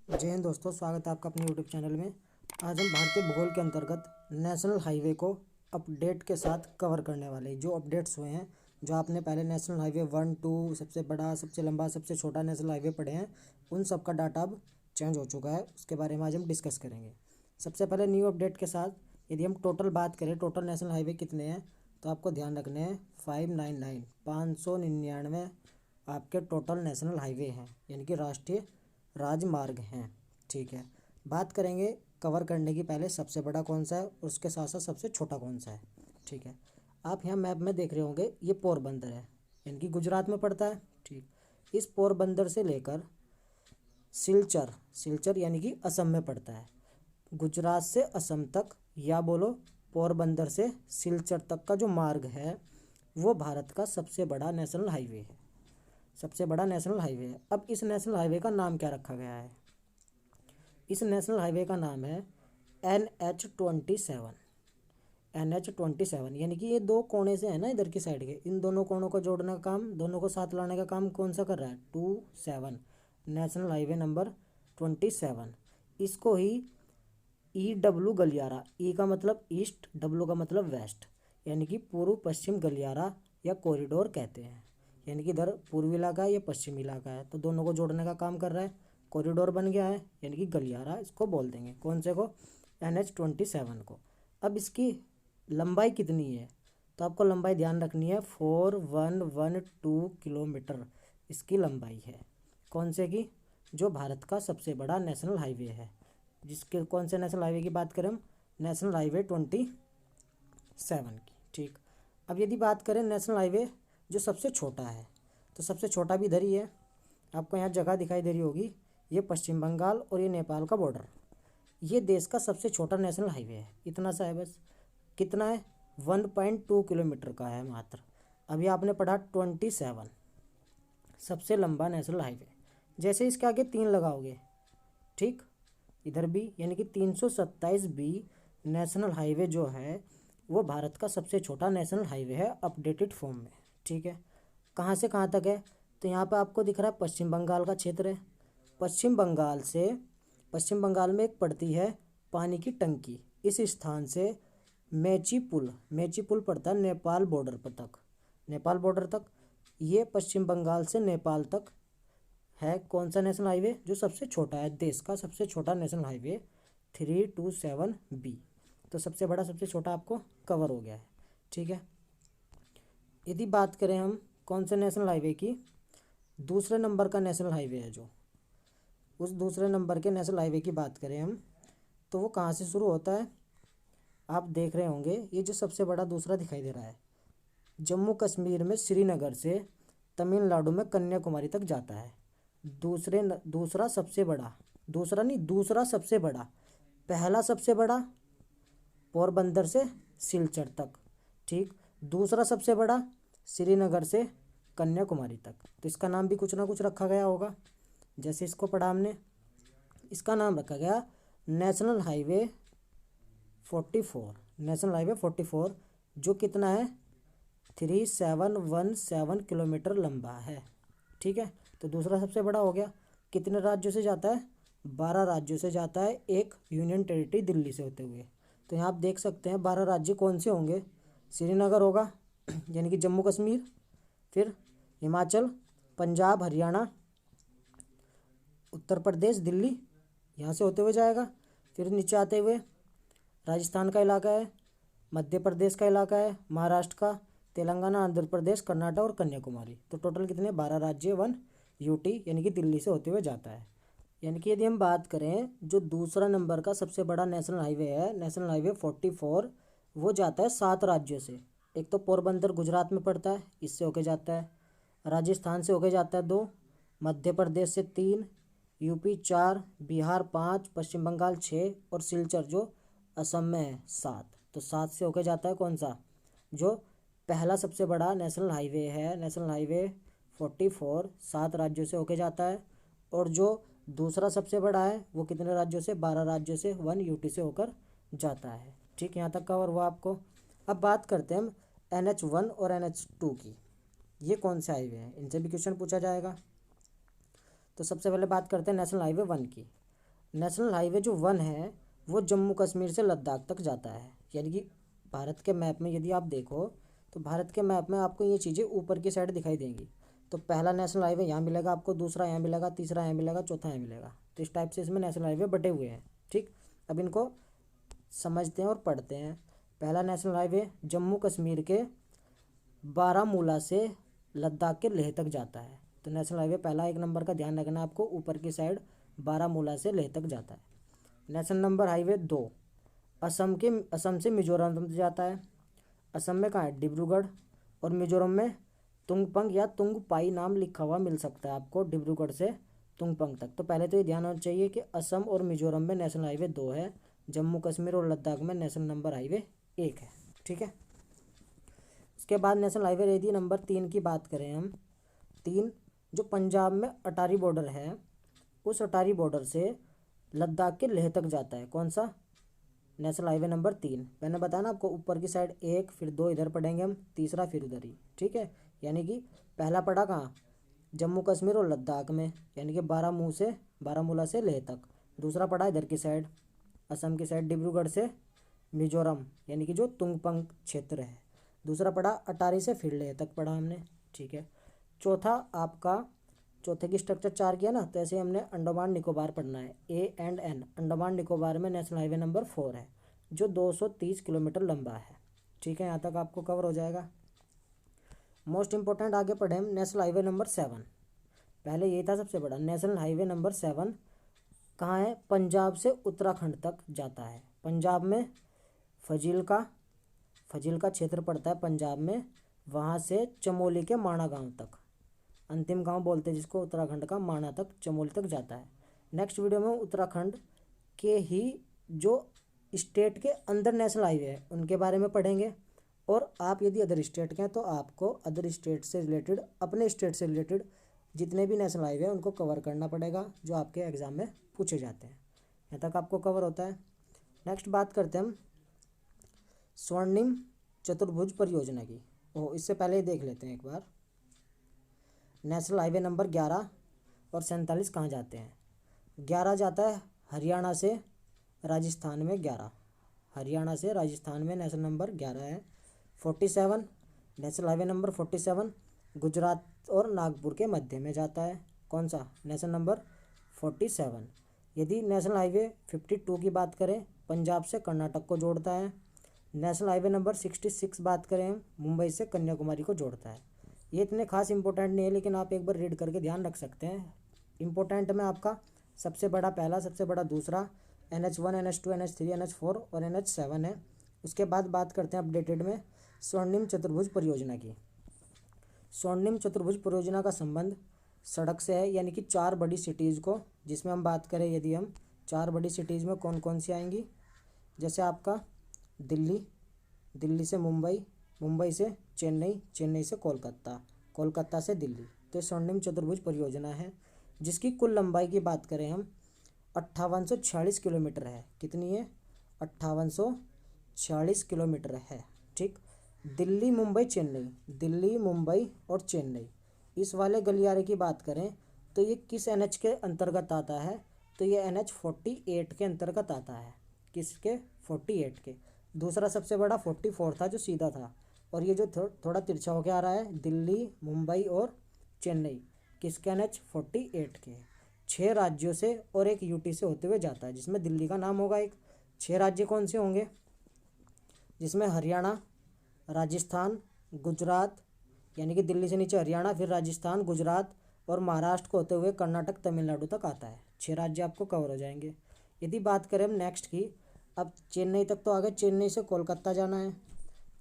जय हिंद दोस्तों, स्वागत है आपका अपने यूट्यूब चैनल में। आज हम भारतीय भूगोल के अंतर्गत नेशनल हाईवे को अपडेट के साथ कवर करने वाले हैं। जो अपडेट्स हुए हैं, जो आपने पहले नेशनल हाईवे 1, 2 सबसे बड़ा, सबसे लंबा, सबसे छोटा नेशनल हाईवे पढ़े हैं, उन सब का डाटा अब चेंज हो चुका है। उसके बारे में आज हम डिस्कस करेंगे। सबसे पहले न्यू अपडेट के साथ यदि हम टोटल बात करें, टोटल नेशनल हाईवे कितने हैं, तो आपको ध्यान रखने हैं 599 599 आपके टोटल नेशनल हाईवे हैं, यानी कि राष्ट्रीय राजमार्ग हैं। ठीक है, बात करेंगे कवर करने की पहले सबसे बड़ा कौन सा है और उसके साथ साथ सबसे छोटा कौन सा है। ठीक है, आप यहाँ मैप में देख रहे होंगे, ये पोरबंदर है, यानी कि गुजरात में पड़ता है। ठीक, इस पोरबंदर से लेकर सिलचर, सिलचर यानी कि असम में पड़ता है। गुजरात से असम तक, या बोलो पोरबंदर से सिलचर तक का जो मार्ग है वो भारत का सबसे बड़ा नेशनल हाईवे है, सबसे बड़ा नेशनल हाईवे है। अब इस नेशनल हाईवे का नाम क्या रखा गया है? इस नेशनल हाईवे का नाम है NH-27। NH-27 यानी कि ये दो कोने से है ना, इधर की साइड के, इन दोनों कोनों को जोड़ने का काम, दोनों को साथ लाने का काम कौन सा कर रहा है? 27, नेशनल हाईवे नंबर 27। इसको ही EW गलियारा, ई का मतलब ईस्ट, डब्लू का मतलब वेस्ट, यानी कि पूर्व पश्चिम गलियारा या कॉरिडोर कहते हैं। यानी कि इधर पूर्वी इलाका है, या पश्चिमी इलाका है, तो दोनों को जोड़ने का काम कर रहा है। कॉरिडोर बन गया है, यानी कि गलियारा इसको बोल देंगे। कौन से को? NH-27 को। अब इसकी लंबाई कितनी है, तो आपको लंबाई ध्यान रखनी है, 4112 किलोमीटर इसकी लंबाई है। कौन से की? जो भारत का सबसे बड़ा नेशनल हाईवे है। जिसके कौन से नेशनल हाईवे की बात करें हम? नेशनल हाईवे 27 की। ठीक, अब यदि बात करें नेशनल हाईवे जो सबसे छोटा है, तो सबसे छोटा भी इधर ही है। आपको यहाँ जगह दिखाई दे रही होगी, ये पश्चिम बंगाल और ये नेपाल का बॉर्डर। ये देश का सबसे छोटा नेशनल हाईवे है, इतना सा है बस। कितना है? 1.2 किलोमीटर का है मात्र। अभी आपने पढ़ा 27 सबसे लंबा नेशनल हाईवे। जैसे इसके आगे 3 लगाओगे, ठीक, इधर भी, यानी कि 327 नेशनल हाईवे जो है वो भारत का सबसे छोटा नेशनल हाईवे है अपडेटेड फॉर्म में। ठीक है, कहाँ से कहाँ तक है? तो यहाँ पे आपको दिख रहा है पश्चिम बंगाल का क्षेत्र है। पश्चिम बंगाल से, पश्चिम बंगाल में एक पड़ती है पानी की टंकी, इस स्थान से मेची पुल, मेची पुल पड़ता है नेपाल बॉर्डर पर तक, नेपाल बॉर्डर तक। ये पश्चिम बंगाल से नेपाल तक है कौन सा नेशनल हाईवे? जो सबसे छोटा है, देश का सबसे छोटा नेशनल हाईवे 327B। तो सबसे बड़ा सबसे छोटा आपको कवर हो गया है। ठीक है, यदि बात करें हम कौन से नेशनल हाईवे की, दूसरे नंबर का नेशनल हाईवे है जो, उस दूसरे नंबर के नेशनल हाईवे की बात करें हम, तो वो कहाँ से शुरू होता है? आप देख रहे होंगे, ये जो सबसे बड़ा दूसरा दिखाई दे रहा है, जम्मू कश्मीर में श्रीनगर से तमिलनाडु में कन्याकुमारी तक जाता है। दूसरा सबसे बड़ा, दूसरा नहीं, दूसरा सबसे बड़ा, पहला सबसे बड़ा पोरबंदर से सिलचर तक। ठीक, दूसरा सबसे बड़ा श्रीनगर से कन्याकुमारी तक। तो इसका नाम भी कुछ ना कुछ रखा गया होगा। जैसे इसको पढ़ा हमने, इसका नाम रखा गया नेशनल हाईवे 44, नेशनल हाईवे 44, जो कितना है? 3717 किलोमीटर लंबा है। ठीक है, तो दूसरा सबसे बड़ा हो गया। कितने राज्यों से जाता है? 12 राज्यों से जाता है, एक यूनियन टेरिटरी दिल्ली से होते हुए। तो यहाँ आप देख सकते हैं 12 राज्य कौन से होंगे? श्रीनगर होगा यानी कि जम्मू कश्मीर, फिर हिमाचल, पंजाब, हरियाणा, उत्तर प्रदेश, दिल्ली, यहाँ से होते हुए जाएगा। फिर नीचे आते हुए राजस्थान का इलाका है, मध्य प्रदेश का इलाका है, महाराष्ट्र का, तेलंगाना, आंध्र प्रदेश, कर्नाटक और कन्याकुमारी। तो टोटल कितने? 12 राज्य, 1 यूटी, यानी कि दिल्ली से होते हुए जाता है। यानी कि यदि हम बात करें, जो दूसरा नंबर का सबसे बड़ा नेशनल हाईवे है, नेशनल हाईवे 44, वो जाता है 7 राज्यों से। एक तो पोरबंदर गुजरात में पड़ता है, इससे होके जाता है। राजस्थान से होके जाता है 2, मध्य प्रदेश से 3, यूपी 4, बिहार 5, पश्चिम बंगाल 6 और सिलचर जो असम में है 7। तो 7 से होके जाता है कौन सा? जो पहला सबसे बड़ा नेशनल हाईवे है, नेशनल हाईवे 44, 7 राज्यों से होके जाता है। और जो दूसरा सबसे बड़ा है वो कितने राज्यों से? 12 राज्यों से, 1 यूटी से होकर जाता है। ठीक, यहाँ तक कवर हुआ आपको। अब बात करते हैं हम NH-1 और NH-2 की। ये कौन से हाईवे हैं? इनसे भी क्वेश्चन पूछा जाएगा। तो सबसे पहले बात करते हैं नेशनल हाईवे 1 की। नेशनल हाईवे जो 1 है वो जम्मू कश्मीर से लद्दाख तक जाता है। यानी कि भारत के मैप में यदि आप देखो तो भारत के मैप में आपको ये चीज़ें ऊपर की साइड दिखाई देंगी। तो पहला नेशनल हाईवे यहाँ मिलेगा आपको, दूसरा यहाँ मिलेगा, तीसरा यहाँ मिलेगा, चौथा यहाँ मिलेगा। तो इस टाइप से इसमें नेशनल हाईवे बटे हुए हैं। ठीक, अब इनको समझते हैं और पढ़ते हैं। पहला नेशनल हाईवे जम्मू कश्मीर के बारामूला से लद्दाख के लेह तक जाता है। तो नेशनल हाईवे पहला 1 नंबर का ध्यान रखना आपको, ऊपर की साइड बारामूला से लेह तक जाता है। नेशनल नंबर हाईवे 2 असम से मिजोरम तक जाता है। असम में कहाँ है? डिब्रूगढ़। और मिजोरम में तुंगपंग या तुंगपाई नाम लिखा हुआ मिल सकता है आपको, डिब्रूगढ़ से तुंगपंग तक। तो पहले तो ये ध्यान होना चाहिए कि असम और मिजोरम में नेशनल हाईवे 2 है, जम्मू कश्मीर और लद्दाख में नेशनल नंबर हाईवे 1 है। ठीक है, उसके बाद नेशनल हाईवे यदि नंबर 3 की बात करें हम, 3 जो पंजाब में अटारी बॉर्डर है, उस अटारी बॉर्डर से लद्दाख के लेह तक जाता है। कौन सा? National highway number 3। मैंने बताया ना आपको, ऊपर की साइड 1, फिर 2 इधर पढ़ेंगे हम, तीसरा फिर उधर ही। ठीक है, यानी कि पहला पड़ा कहाँ? जम्मू कश्मीर और लद्दाख में, यानी कि बारामूला से लेह तक। दूसरा पड़ा इधर की साइड असम की साइड, डिब्रूगढ़ से मिजोरम, यानी कि जो तुंगपंग क्षेत्र है। दूसरा पड़ा अटारी से फिर लेह तक पढ़ा हमने। ठीक है, चौथा आपका, चौथे की स्ट्रक्चर 4 किया ना, तो ऐसे हमने अंडमान निकोबार पढ़ना है, A&N। अंडमान निकोबार में नेशनल हाईवे नंबर 4 है, जो 230 किलोमीटर लंबा है। ठीक है, यहाँ तक आपको कवर हो जाएगा। मोस्ट इंपॉर्टेंट आगे पढ़े हम नेशनल हाईवे नंबर 7। पहले ये था सबसे बड़ा। नेशनल हाईवे नंबर 7 कहाँ है? पंजाब से उत्तराखंड तक जाता है। पंजाब में फजील का क्षेत्र पड़ता है पंजाब में, वहाँ से चमोली के माणा गांव तक, अंतिम गांव बोलते हैं जिसको, उत्तराखंड का माणा तक, चमोली तक जाता है। नेक्स्ट वीडियो में उत्तराखंड के ही जो स्टेट के अंदर नेशनल हाईवे है उनके बारे में पढ़ेंगे। और आप यदि अदर स्टेट के हैं तो आपको अदर स्टेट से रिलेटेड, अपने स्टेट से रिलेटेड जितने भी नेशनल हाईवे हैं उनको कवर करना पड़ेगा, जो आपके एग्ज़ाम में पूछे जाते हैं। यहाँ तक आपको कवर होता है। नेक्स्ट बात करते हैं हम स्वर्णिम चतुर्भुज परियोजना की। इससे पहले ही देख लेते हैं एक बार, नेशनल हाईवे नंबर 11 और 47 कहाँ जाते हैं? 11 जाता है हरियाणा से राजस्थान में, 11 हरियाणा से राजस्थान में नेशनल नंबर 11 है। 47 नेशनल हाईवे नंबर 47 गुजरात और नागपुर के मध्य में जाता है। कौन सा? National number 47। यदि नेशनल हाईवे 52 की बात करें, पंजाब से कर्नाटक को जोड़ता है। नेशनल हाईवे नंबर 66 बात करें, मुंबई से कन्याकुमारी को जोड़ता है। ये इतने खास इंपॉर्टेंट नहीं है, लेकिन आप एक बार रीड करके ध्यान रख सकते हैं। इंपॉर्टेंट में आपका सबसे बड़ा पहला, सबसे बड़ा दूसरा, NH1, NH2, NH3, NH4 और NH7 है। उसके बाद बात करते हैं अपडेटेड में स्वर्णिम चतुर्भुज परियोजना की। स्वर्णिम चतुर्भुज परियोजना का संबंध सड़क से है, यानी कि 4 बड़ी सिटीज़ को, जिसमें हम बात करें यदि हम 4 बड़ी सिटीज़ में कौन कौन सी आएंगी, जैसे आपका दिल्ली से मुंबई, मुंबई से चेन्नई, चेन्नई से कोलकाता, कोलकाता से दिल्ली। तो स्वर्णिम चतुर्भुज परियोजना है, जिसकी कुल लंबाई की बात करें हम 5846 किलोमीटर है। कितनी है? 5846 किलोमीटर है। ठीक, दिल्ली मुंबई और चेन्नई, इस वाले गलियारे की बात करें तो ये किस NH के अंतर्गत आता है? तो ये NH 48 के अंतर्गत आता है। किसके? 48 के। दूसरा सबसे बड़ा 44 था जो सीधा था, और ये जो थोड़ा तिरछा होकर आ रहा है, दिल्ली, मुंबई और चेन्नई, किसके? NH 48 के। 6 राज्यों से और एक UT से होते हुए जाता है, जिसमें दिल्ली का नाम होगा एक। 6 राज्य कौन से होंगे? जिसमें हरियाणा, राजस्थान, गुजरात, यानी कि दिल्ली से नीचे हरियाणा, फिर राजस्थान, गुजरात और महाराष्ट्र को होते हुए कर्नाटक, तमिलनाडु तक आता है। 6 राज्य आपको कवर हो जाएंगे। यदि बात करें हम नेक्स्ट की, अब चेन्नई तक तो आ गए, चेन्नई से कोलकाता जाना है।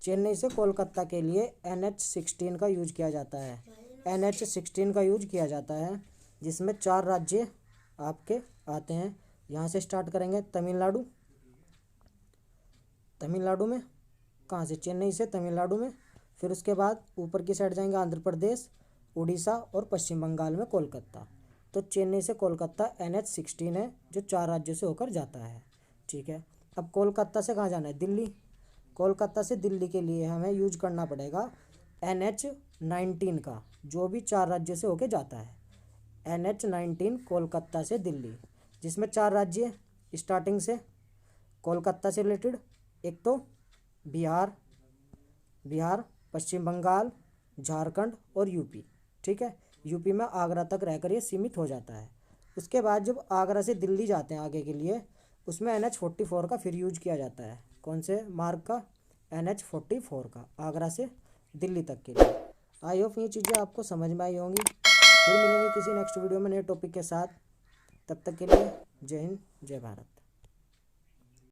चेन्नई से कोलकाता के लिए NH16 का यूज किया जाता है, NH16 का यूज किया जाता है, जिसमें 4 राज्य आपके आते हैं। यहाँ से स्टार्ट करेंगे तमिलनाडु में, कहाँ से? चेन्नई से तमिलनाडु में। फिर उसके बाद ऊपर की साइड जाएंगे आंध्र प्रदेश, उड़ीसा और पश्चिम बंगाल में कोलकाता। तो चेन्नई से कोलकाता NH16 है, जो 4 राज्यों से होकर जाता है। ठीक है, अब कोलकाता से कहाँ जाना है? दिल्ली। कोलकाता से दिल्ली के लिए हमें यूज करना पड़ेगा NH19 का, जो भी 4 राज्यों से होकर जाता है। NH19 कोलकाता से दिल्ली। जिसमें 4 राज्य स्टार्टिंग से कोलकाता से रिलेटेड। एक तो बिहार, पश्चिम बंगाल, झारखंड और यूपी। ठीक है, यूपी में आगरा तक रहकर ये सीमित हो जाता है। उसके बाद जब आगरा से दिल्ली जाते हैं आगे के लिए, उसमें NH-44 का फिर यूज किया जाता है। कौन से मार्ग का? NH-44 का, आगरा से दिल्ली तक के लिए। आई होप ये चीज़ें आपको समझ में आई होंगी। फिर मिलेंगे किसी नेक्स्ट वीडियो में नए टॉपिक के साथ। तब तक के लिए जय हिंद, जय भारत।